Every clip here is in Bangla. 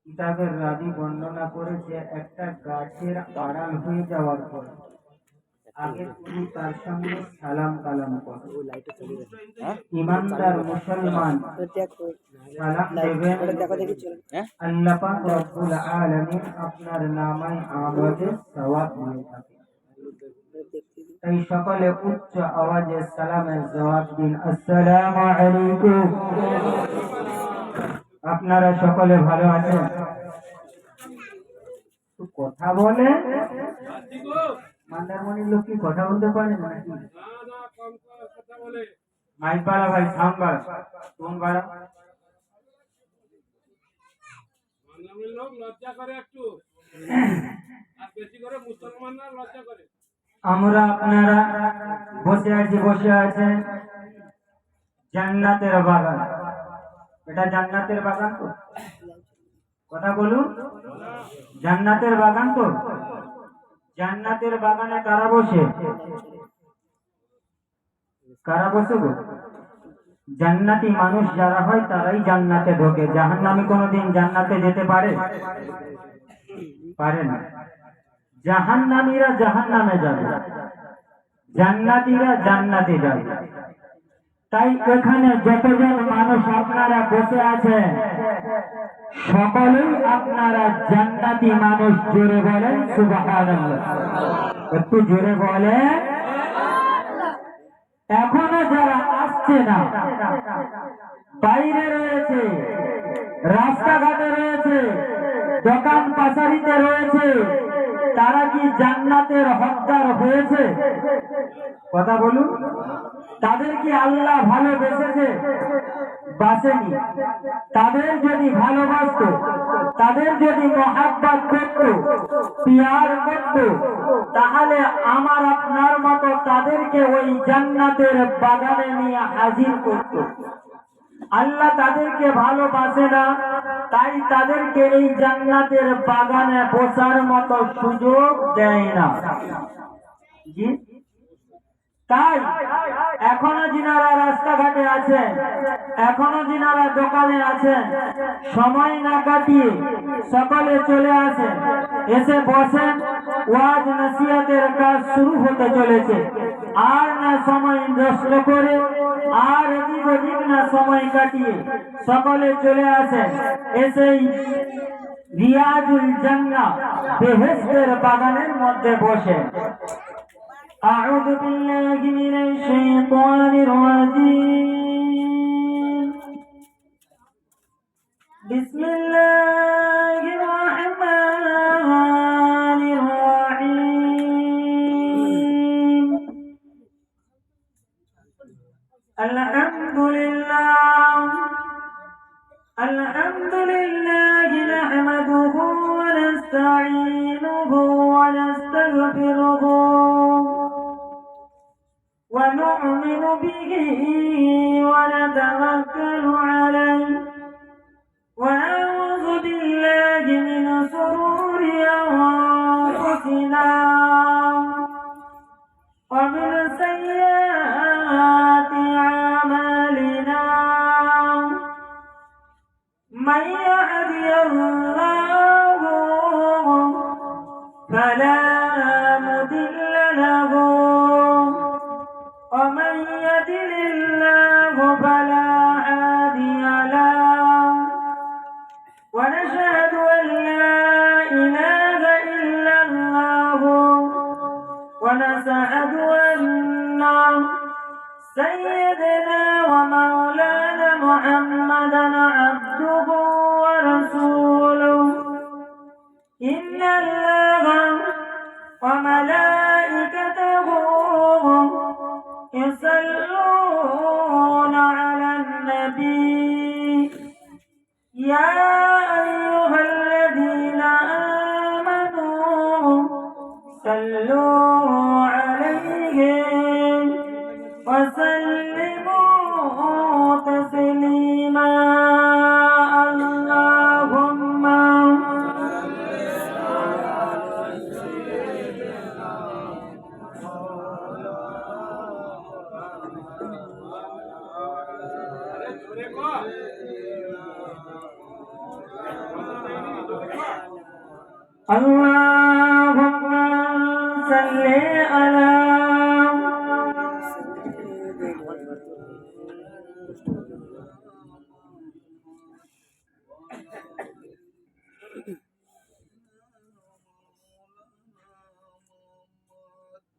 কিতাবের রাবি বর্ণনা করেছে একটা গাছের আড়াল হয়ে যাওয়ার পর আগে তুমি তার সঙ্গে সালাম কালাম করো। ইমানদার মুসলমান সালাম দেবেন, আল্লাহ পাক রব্বুল আলামিন আপনার নামায় আমলে সওয়াব দিয়ে থাকে। তাই সকলে উচ্চ আওয়াজে সালামের জবাব দিন, আসসালামু আলাইকুম। আপনারা সকলে ভালো আছেন? কথা বলে মান্দারমণির লোক কি কথা বলতে পারে নাকি? মাইক বাড়া ভাই, সাউন্ড বাড়া, টোন বাড়া। মান্দারমণির লোক লজ্জা করে একটু, আর বেশি করে মুসলমানরা লজ্জা করে। আমরা আপনারা বসে আছেন জান্নাতের বাগান। এটা জান্নাতের বাগান তো? কথা বলুন, জান্নাতের বাগান তো? জান্নাতের বাগানে কারা বসে? কারা বসে গো? জান্নাতি মানুষ যারা হয় তারাই জান্নাতে ঢোকে। জাহান্নামী কোনোদিন জান্নাতে যেতে পারে? পারে না। জাহান্নামীরা জাহান্নামে যাবে, জান্নাতীরা জান্নাতে যাবে। তাই এখানে যতজন মানুষ আপনারা বসে আছেন সকলেই আপনারা জান্নাতি মানুষ। জোরে বলেন সুবহানাল্লাহ, একটু জোরে বলে। এখনো যারা আসছে না, বাইরে রয়েছে, রাস্তাঘাটে রয়েছে, দোকান পাশারিতে রয়েছে, তারা কি জান্নাতের হকদার হয়েছে? কথা বলুন। তাদের কি আল্লাহ ভালোবেসেছে? বাসেনি। তাদের যদি ভালোবাসত, তাদের যদি মহাব্বত করত, পিয়ার করত, তাহলে আমার আপনার মতো তাদেরকে ওই জান্নাতের বাগানে নিয়ে হাজির করত। আল্লাহ তাদেরকে ভালোবাসে না, তাই তাদেরকে এই জান্নাতের বাগানে বসার মতো সুযোগ দেয় না। জি, তাই এখনো যিনারা রাস্তাঘাটে আছেন, এখনো যিনারা দোকানে আছেন, সময় না কাটিয়ে সকলে চলে আসেন, এসে বসেন। ওয়াজ নসিহতের কাজ শুরু হতে চলেছে। আর না সময় নষ্ট করে, আর এদিক ওদিক না সময় কাটিয়ে সকলে চলে আসেন, এসেই রিয়াজুল জান্নাহ বেহেশতের বাগানের মধ্যে বসে। أعوذ بالله من الشيطان الرجيم. بسم الله الرحمن الرحيم. الحمد لله نحمده ونستعينه ونستغفره ونؤمن به ونتوكل عليه ونعوذ بالله من شرور أنفسنا ومن سيئات أعمالنا. من يهده الله فلا مضل له ومن يضلل الله فلا هادي له. ونشهد أن لا إله إلا الله ونشهد أن سيدنا ومولانا محمدا عبده ورسوله. إن الله وملائكته يصلون على النبي. يا أيها الذين آمنوا صلوا عليه وسلموا تسليما. اللهم صل على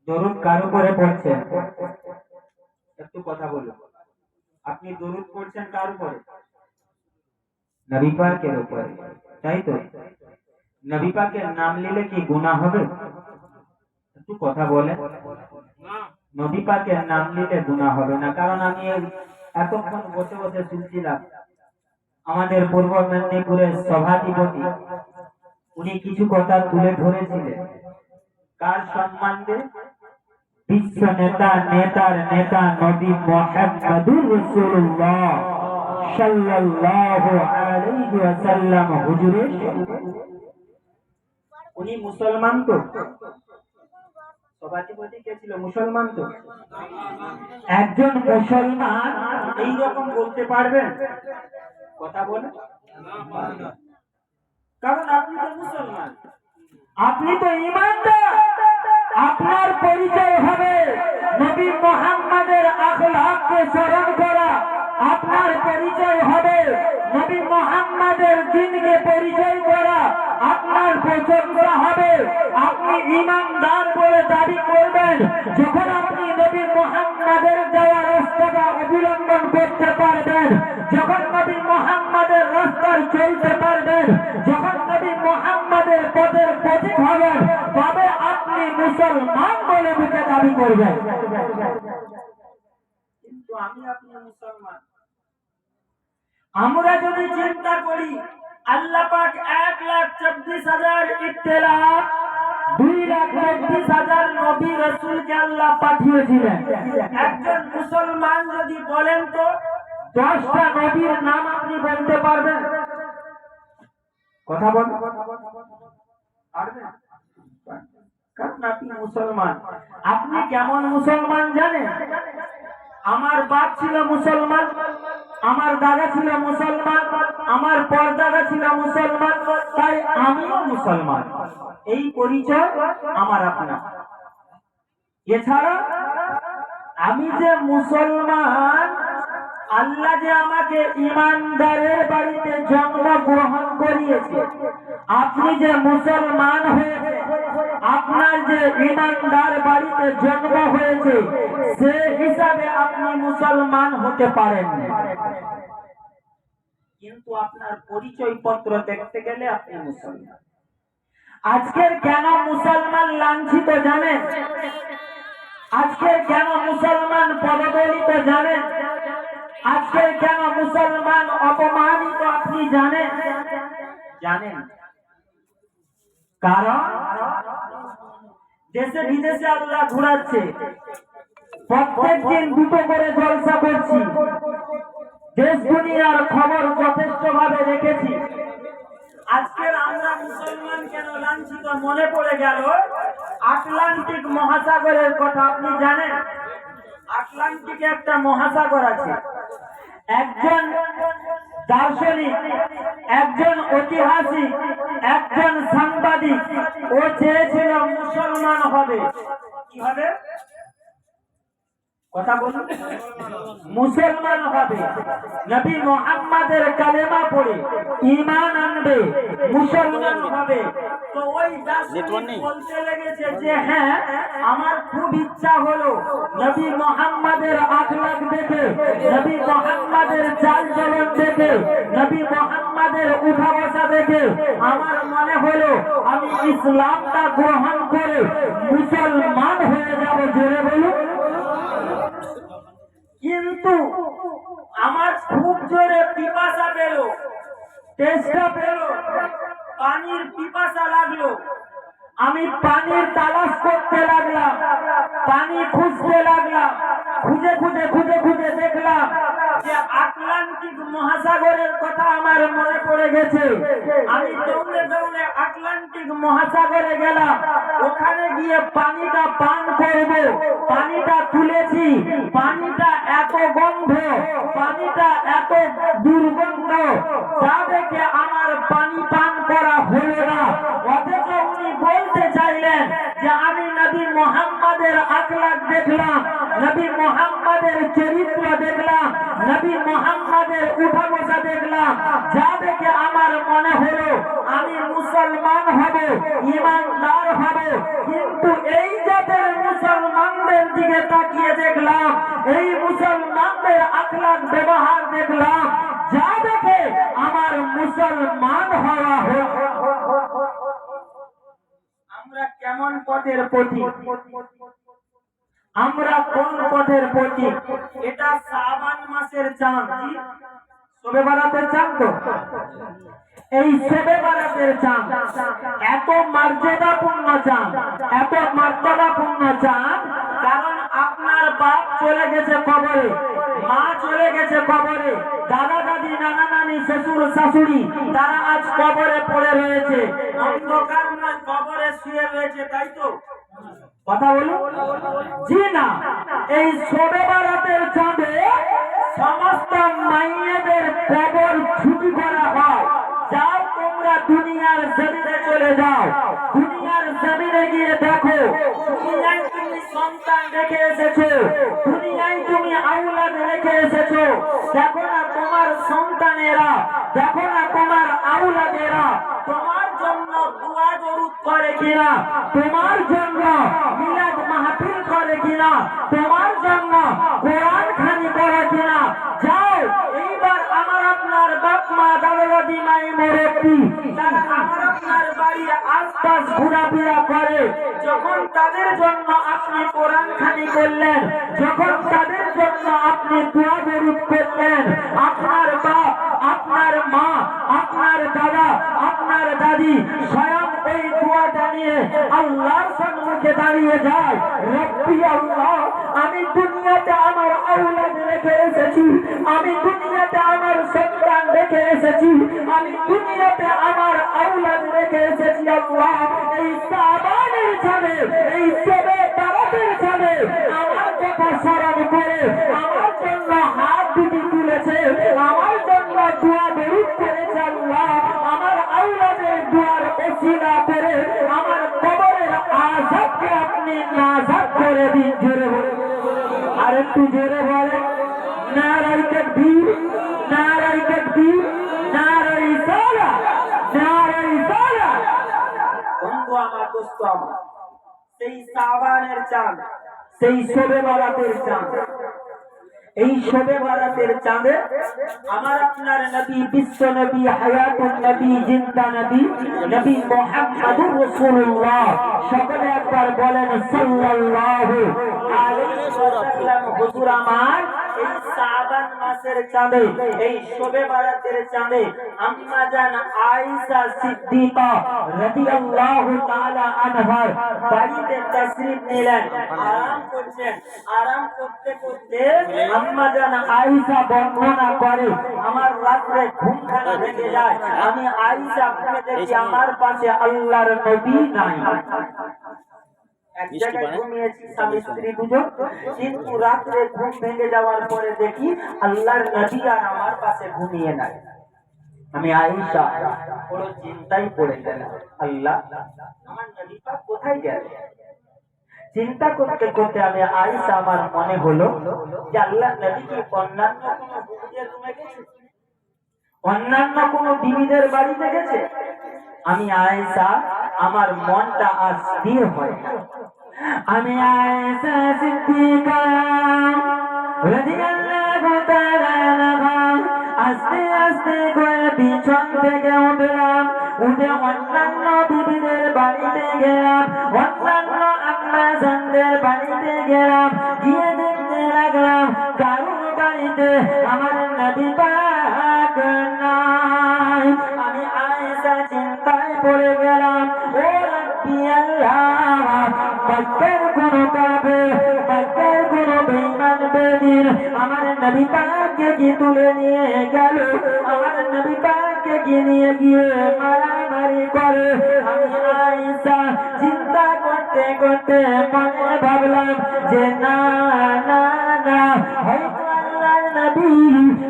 দরুদ কার উপরে পড়ছেন? একটু কথা বলুন। আপনি দরুদ পড়ছেন কার উপরে? নবী পাকের উপরে, তাই তো? নবী পাকের নাম নিলে কি গুনাহ হবে? একটু কথা বলে। নবী পাকের নাম নিলে গুনাহ হবে না, কারণ আমি এতক্ষণ বসে বসে শুনছিলাম আমাদের পূর্ব মেদিনীপুরের সভাধিপতি উনি কিছু কথা তুলে ধরেছিলেন। কার সম্মানে? বিশ্ব নেতা নেতার নেতা নবী মুহাম্মদুর রাসূলুল্লাহ সাল্লাল্লাহু আলাইহি ওয়াসাল্লাম হুজুরের। উনি মুসলমান তো? সভাধিপতি কে ছিল? মুসলমান তো? একজন মুসলমান এই রকম বলতে পারবেন? কথা বলে। কারণ আপনি তো মুসলমান, আপনি তো ঈমানদার। আপনার পরিচয় হবে নবী মুহাম্মদের আখলাককে স্মরণ করা। আপনার পরিচয় হবে নবী মুহাম্মদের দ্বীনকে পরিচয় করা। আপনার পছন্দ হবে আপনি ঈমানদার বলে দাবি করবেন যখন আপনি নবী মুহাম্মদের দেওয়া রাস্তাটা অবলম্বন করতে পারবেন, যখন নবী মুহাম্মদের রাস্তায় চলতে পারবেন, যখন নবী মুহাম্মদের পথের পথিক হবেন, তবে আপনি মুসলমান বলে মুখে দাবি করবেন। কিন্তু আমি আপনি মুসলমান। আমরা যদি চিন্তা করি আল্লাহ পাক 1,24,000 ইত্তেলাত, 2,24,000 নবী রাসূলকে আল্লাহ পাঠিয়েছিলেন। একজন মুসলমান যদি বলেন তো 10টা নবীর নাম আপনি বলতে পারবেন? কথা বল। পারবেন? কারণ আপনি মুসলমান। আপনি কেমন মুসলমান জানেন? আমার বাপ ছিল মুসলমান, আমার দাদা ছিল মুসলমান, আমার পরদাদা ছিল মুসলমান, তাই আমিও মুসলমান। এই পরিচয় আমার আপনার। এছাড়া আমি যে মুসলমান, আল্লাহ যে আমাকে ঈমানদারের বাড়িতে জন্মগ্রহণ করিয়েছে, আপনি যে মুসলমান হয়েছে, আপনার যে ঈমানদার বাড়িতে জন্ম হয়েছে, সে হিসাবে আপনি মুসলমান হতে পারেন। কিন্তু আপনার পরিচয় পত্র দেখতে গেলে আপনি মুসলমান। আজকের কেন মুসলমান লাঞ্ছিত জানেন? আজকের কেন মুসলমান পদদলিত জানেন? আজকের কেন মুসলমান অপমানিত আপনি জানেন? জানেন? কারণ দেশে বিদেশে আল্লাহ ঘুরাচ্ছে, প্রত্যেক দিন দুটো করে জলসা করছি, দেশ দুনিয়ার খবর যথেষ্ট ভাবে রেখেছি। আজকের আমরা মুসলমান কেন লাঞ্ছিত মনে পড়ে গেল আটলান্টিক মহাসাগরের কথা। আপনি জানেন আটলান্টিকে একটা মহাসাগর আছে। একজন দার্শনিক, একজন ঐতিহাসিক, একজন সাংবাদিক ও চেয়েছিল মুসলমান হবে। কি হবে? কথা বলুন। মুসলমান হবে, নবী মুহাম্মদের কালেমা পড়ে ঈমান আনবে, মুসলমান হবে। তো ওই দার্শনিক বলতে লেগেছে যে হ্যাঁ, আমার খুব ইচ্ছা হলো নবী মুহাম্মদের আখলাক দেখে, নবী মুহাম্মদের চাল চলন দেখে, নবী মুহাম্মদের উঠা বসা দেখে আমার মনে হলো আমি ইসলামটা গ্রহণ করে মুসলমান হয়ে যাব। জোরে বলুন। কিন্তু আমার খুব জোরে পিপাসা পেল, তেষ্টা পেল, পানির পিপাসা লাগলো। আমি পানির তালাশ করতে লাগলাম, পানি খুঁজতে লাগলাম। খুঁজে খুঁজে খুঁজে খুঁজে দেখলাম যে আটলান্টিক মহাসাগরের কথা আমার মনে পড়ে গেছে। আমি দৌড়ে দৌড়ে আটলান্টিক মহাসাগরে গেলাম। ওখানে গিয়ে পানিটা পান করব। পানিটা তুলেছি, পানিটা এত গন্ধ, পানিটা এত দুর্গন্ধ, যা দেখে আমার পানি পান করা হলো না। অথচ আখলাক দেখলাম, নবী মুহাম্মাদের চরিত্র দেখলাম, নবী মুহাম্মাদের উঠা বসা দেখলাম, যা দেখে আমার মনে হলো আমি মুসলমান হব, ঈমানদার হব। কিন্তু এই জাতের মুসলমানদের দিকে তাকিয়ে দেখলাম, এই মুসলমানদের আখলাক ব্যবহার দেখলাম, যা দেখে আমার মুসলমান হওয়া হলো। আমরা কেমন পথের পথিক, আমরা কোন পথের পথিক? এটা শাবান মাসের চাঁদ, শবে বারাতের চাঁদ। তো এই শবে বারাতের চাঁদ এত মর্যাদাপূর্ণ চাঁদ, এত মর্যাদাপূর্ণ চাঁদ, কারণ আপনার বাপ চলে গেছে কবরে, মা চলে গেছে কবরে, দাদা দাদি নানা নানি শ্বশুর শাশুড়ি তারা আজ কবরে পড়ে রয়েছে, অন্ধকারময় কবরে শুয়ে রয়েছে, তাই তো? কথা বলুন। জি না, এই শবে বারাতের চাঁদে সমস্ত মাইয়েদের কবর ছুটি করা হয়। যাও তোমরা দুনিয়ার জমিনে চলে যাও, দুনিয়ার জমিনে গিয়ে দেখো, দুনিয়ায় তুমি সন্তান রেখে এসেছো, দুনিয়ায় তুমি আওলাদ রেখে এসেছো, দেখো না তোমার সন্তানেরা, দেখো না তোমার আওলাদেরা তোমার জন্য দোয়া দরুদ করে কিনা, তোমার জন্য মিলাদ মাহফিল করে কিনা, তোমার জন্য কোরআন খানি করে কিনা। যাও এইবার আমার আপনার বাপ মা দাদা দাদি মাই মুরব্বি তারা আমার আপনার বাড়ির আশপাশ ঘোরাফেরা করে, যখন তাদের জন্য আপনি কোরআন খানি করলেন, যখন তাদের জন্য আপনি দোয়া দরুদ করলেন, আপনার বাপ, আপনার মা, আপনার দাদা, আপনার দাদি স্বয়ং এই দোয়াটা নিয়ে আল্লাহর সম্মুখে দাঁড়িয়ে যায়, রব্বি আল্লাহ, আমি দুনিয়াতে আমার আওলাদ রেখে এসেছি, আমি দুনিয়াতে আমার সন্তান রেখে এসেছি, আমি দুনিয়াতে আমার আওলাদ রেখে এসেছি। আল্লাহ, এই শাবানের চাঁদে, এই শবে বারাতের চাঁদে আমার কথা স্মরণ করে আমার জন্য হাত দুটি তুলেছে, আমার জন্য দোয়া দরুদ করেছে। আল্লাহ, আমার আওলাদের দোয়ার ওসিলা করে আমার কবরের আযাবকে আপনি নাজাত করে দিন। জোরে বলে, আর একটু জোরে বলে, নারায়ে তাকবীর, নারায়ে তাকবীর, নারায়ে সালাত, নারায়ে সালাত। বন্ধু আমার, দোস্ত আমার, সেই শাবানের চাঁদ, সেই শবে বারাতের চাঁদ, এই শবে বারাতের চাঁদে আমার আপনার নবী, বিশ্ব নবী, হায়াতুন নবী, জিন্দা নবী, নবী মুহাম্মদুর রাসূলুল্লাহ, সকলে একবার বলেন সাল্লাল্লাহু আলাইহি ওয়াসাল্লাম। হুজুর আমার, এই শাবান মাসের চাঁদে, এই শবে বারাতের চাঁদে আম্মা জান আয়েশা সিদ্দিকা রাদিয়াল্লাহু তাআলা আনহার বাড়িতে তাশরীফ নিলেন, আরাম করছেন। আরাম করতে করতে আম্মা জান আয়েশা বর্ণনা করে, আমার রাতে ঘুমখানা ভেঙে যায়, আমি আয়েশা ঘুমে দেখি আমার পাশে আল্লাহর নবী নাই। এক জায়গায় ঘুমিয়েছি স্বামী স্ত্রী দুজন, কিন্তু রাত্রে ঘুম ভেঙে যাওয়ার পরে দেখি আল্লাহর নবী আর আমার পাশে ঘুমিয়ে নাই। আমি আয়েশা বড় চিন্তায় পড়ে গেলাম, আল্লাহ, আমার নবী পাক কোথায় গেল? চিন্তা করতে করতে আমি আয়েশা, আমার মনে হলো যে আল্লাহর নবী কি অন্যান্য কোনো বিবিদের রুমে গেছে, অন্যান্য কোনো বিবিদের বাড়িতে গেছে? আমি আয়েশা, আমার মনটা আর স্থির হয় না। আমি আয়েশা সিদ্দিকা রাদিয়াল্লাহু তাআলা আনহা আস্তে আস্তে করে বিছান থেকে উঠলাম, উঠে অন্যান্য বিবিদের বাড়িতে গেলাম, অন্যান্য আম্মা জানদের বাড়িতে গেলাম, গিয়ে দেখতে লাগলাম কারোর বাড়িতে আমার নবী পাক নাই। আমি আয়েশা চিন্তায় পড়ে গেলাম, ও রব্বি আল্লাহ, মক্কার কোন কাফের, মক্কার কোন বেঈমান বেদিন আমার নবী পাককে কি তুলে নিয়ে গেল, আমার নবী পাককে কি নিয়ে গিয়ে মারামারি করে। আমি আয়েশা চিন্তা করতে করতে মনে ভাবলাম যে না না না, হয়তো আল্লাহর নবী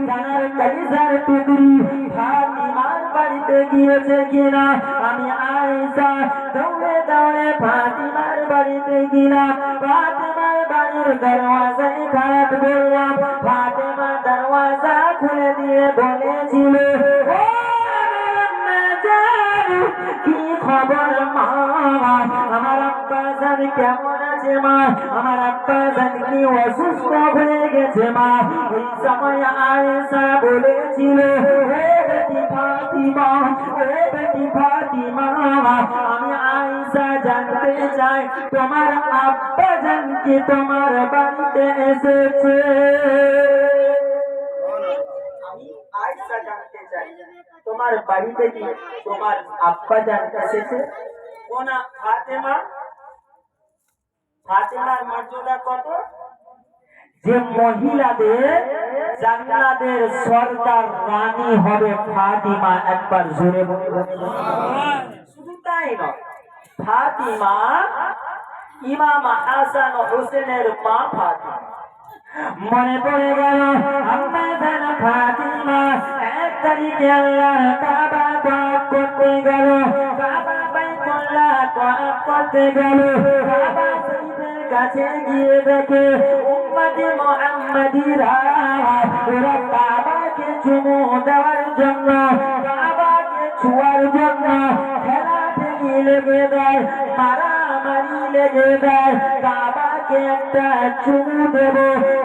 তার কলিজার টুকরি ফাতিমার বাড়িতে বাড়িতে গিয়েছে কিনা। আমি আয়েশা দৌড়ে দৌড়ে ফাতিমার বাড়িতে গেলাম। ফাতিমার বাড়ির দরওয়াজায় খাট বললাম। ফাতিমা দরওয়াজা খুলে দিয়ে বলেছিল, ও কি খবর মা, আমার আব্বা জান কেমন আছে মা, আমার আব্বা জান কি অসুস্থ হয়ে গেছে মা। ওই সময় আয়েশা বলেছিল, হে বেটি ফাতিমা, হে বেটি ফাতিমা, আমি আয়েশা জানতে চাই তোমার আব্বা জান কি তোমার বাড়িতে এসেছে। আয়েশা জানতে চাই তোমার বাড়িতে কি তোমার আব্বা জান এসেছে। কোনা ফাতেমা, ফাতেমার মর্যাদা কত, যে মহিলাদের জান্নাতের সরদার রানী হবে ফাতিমা। একবার জোরে বলুন। শুধু তাই নয়, ফাতিমা ইমাম হাসান ও হোসেনের মা ফাতিমা। মনে পড়ে গেল আম্মা জান ফাতিমা এক তারিখে আল্লাহর কাবা তওয়াফ করতে গেল। কাবা বাইতুল্লাহ তওয়াফ করতে গেল। কাবা শরীফের কাছে গিয়ে দেখে উম্মতে মুহাম্মাদিরা ওরা কাবাকে চুমু দেওয়ার জন্য, কাবাকে ছোঁয়ার জন্য ঠেলাঠেলি লেগে দেয়, মারামারি লেগে দেয়। কাবাকে একটা চুমু দেব।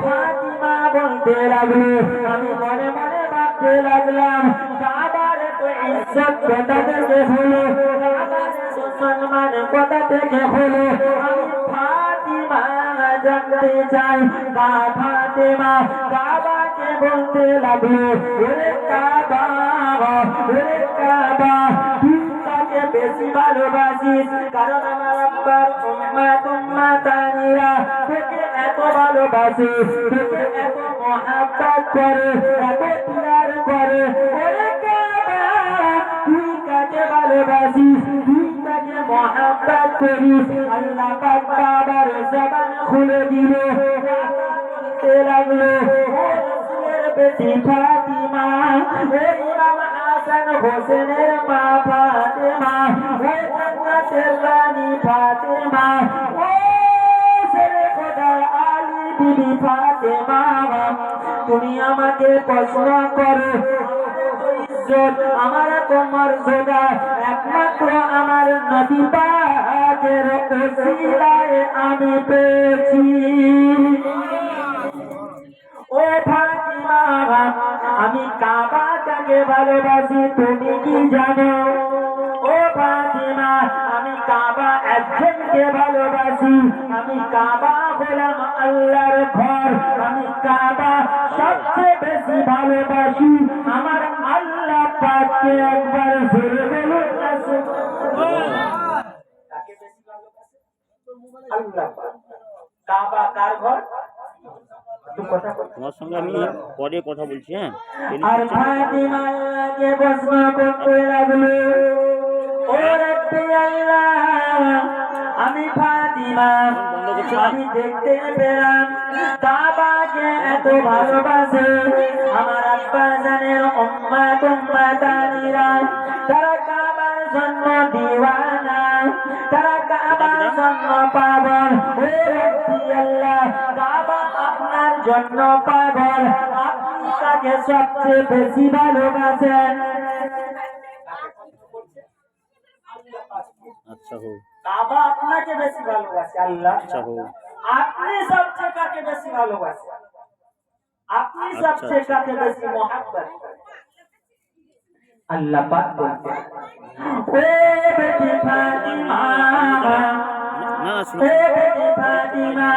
ফাতিমা বলতে লাগলো, আমি মনে মনে ভাবতে লাগলাম কাবার তো ইজ্জত কোথা থেকে হলো, কাবার সম্মান কোথা থেকে হলো। আমি ফাতিমা জানতে চাই। ফাতিমা কাবাকে বলতে লাগলো, ওরে কাবা, ওরে কাবা, তুই বেশি ভালোবাসিস, কারণ আমার আব্বার উম্মাতানিরা তোকে এত ভালোবাসে, তোকে এত মহাব্বত করে, এত প্যার করে। ওরে কাবা, তুই কাকে ভালোবাসিস, তুই কাকে মহাব্বত করিস। আল্লাহ পাক কাবার জবান খুলে দিল। বলতে লাগলো, ও রাসূলের বেটি ফাতিমা, ও ইমাম হাসান হোসেনের মা ফাতিমা, ও জান্নাতের রানী ফাতিমা, ও শেরে খোদা আলী বিবি ফাতিমা, তুমি আমাকে প্রশ্ন করো। আমার তো মর্যাদা একমাত্র আমার নবী পাকের ওসিলায় আমি পেয়েছি। ও ফাতিমা, আমি কাবাটাকে ভালোবাসি, তুমি কি জানো? ও ফাতিমা, আমি কাবা একজনকে ভালোবাসি। আমি কাবা হলাম আল্লাহর ঘর। আমি কাবা সবচেয়ে বেশি ভালোবাসি। আমার আল্লাহ পাককে একবার জোরে বলুন না। কাকে বেশি ভালোবাসে? আল্লাহ পাক। কাবা কার ঘর? তোমার সঙ্গে আমি পরে কথা বলছি। হ্যাঁ, আর ফাতিমাকে প্রশ্ন করতে লাগলো, ও রাব্বি আল্লাহ, আমি ফাতিমা, আমি দেখতে পেলাম কাবাকে এত ভালোবাসে আমার আব্বা জানের উম্মাতানিরা, তারা কাবার জন্য দিওয়ানা, তারা কাবার জন্য পাগল। ও রাব্বি আল্লাহ, কাবা আপনার জন্য পাগল, আপনি তাকে সবচেয়ে বেশি ভালোবাসেন। আচ্ছা হোক, কাবা আপনাকে বেশি ভালোবাসে আল্লাহ। আচ্ছা হোক, আপনি সবচেয়ে কাকে বেশি ভালোবাসেন? আপনি সবচেয়ে কাকে বেশি মহব্বত করেন? আল্লাহ পাক বলতেন, ও বেটি ফাতিমা, না ও বেটি ফাতিমা,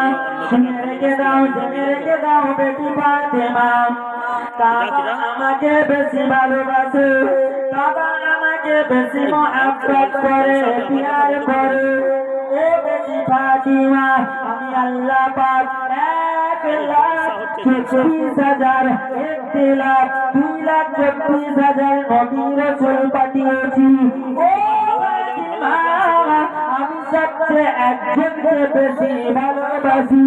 শুনে রেখে দাও, জেনে রেখে দাও বেটি ফাতিমা, কাবা আমাকে বেশি ভালোবাসে, কাবা আমাকে বেশি মহব্বত করে, প্যার করে। ও বেটি ফাতিমা, আমি আল্লাহ পাক 1,24,000, 1,00,000, 2,24,000 নবী রাসূল পাঠিয়েছি। ও ফাতিমা, আমি সবচেয়ে একজনকে বেশি ভালোবাসি,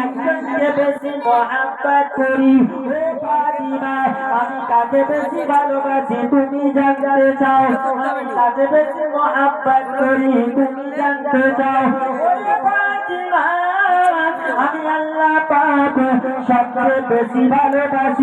একজনকে বেশি মহব্বত করি। ও ফাতিমা আমি কাকে বেশি ভালোবাসি তুমি জানতে চাও আমি কাকে বেশি মহব্বত করি তুমি জানতে চাও ওরে ফাতিমা আমি আল্লাহ পাক সবচেয়ে বেশি ভালোবাসি